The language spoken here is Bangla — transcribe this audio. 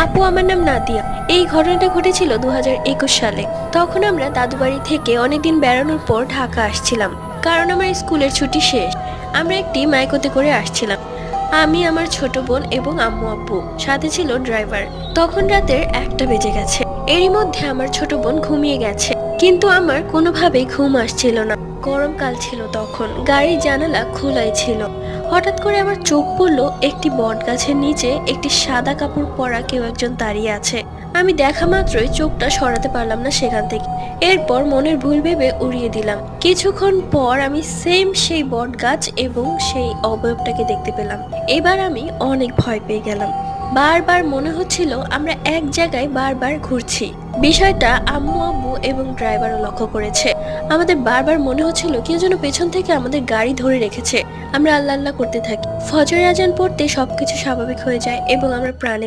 আপু, আমার নাম নাদিয়া। এই ঘটনাটা ঘটেছিল 2021 সালে। তখন আমরা দাদু বাড়ি থেকে অনেকদিন বেড়ানোর পর ঢাকা আসছিলাম, কারণ আমার স্কুলের ছুটি শেষ। আমরা একটি মাইকোতে করে আসছিলাম, আমি, আমার ছোট বোন এবং আম্মু আব্বু, সাথে ছিল ড্রাইভার। তখন রাতের 1টা বেজে গেছে। এরই মধ্যে আমার ছোট বোন ঘুমিয়ে গেছে, কিন্তু আমার কোনোভাবেই ঘুম আসছিল না। গরমকাল ছিল তখন, গাড়ির জানালা খোলাই ছিল। হঠাৎ করে আমার চোখ পড়লো একটি বট গাছের নিচে একটি সাদা কাপড় পরা কেউ একজন দাঁড়িয়ে আছে। আমি দেখা মাত্রই চোখটা সরাতে পারলাম না সেখান থেকে। এরপর মনের ভুল ভেবে উড়িয়ে দিলাম। কিছুক্ষণ পর আমি সেম সেই বট গাছ এবং সেই অবয়বটাকে দেখতে পেলাম। এবার আমি অনেক ভয় পেয়ে গেলাম। বারবার মনে হচ্ছিল আমরা এক জায়গায় বারবার ঘুরছি। বিষয়টা আম্মু আব্বু এবং ড্রাইভারও লক্ষ্য করেছে। আমাদের বারবার মনে হচ্ছিল কেউ যেন পেছন থেকে আমাদের গাড়ি ধরে রেখেছে। আমরা আল্লাহ আল্লাহ করতে থাকি। ফজরের আজান পড়তে সবকিছু স্বাভাবিক হয়ে যায় এবং আমরা প্রাণে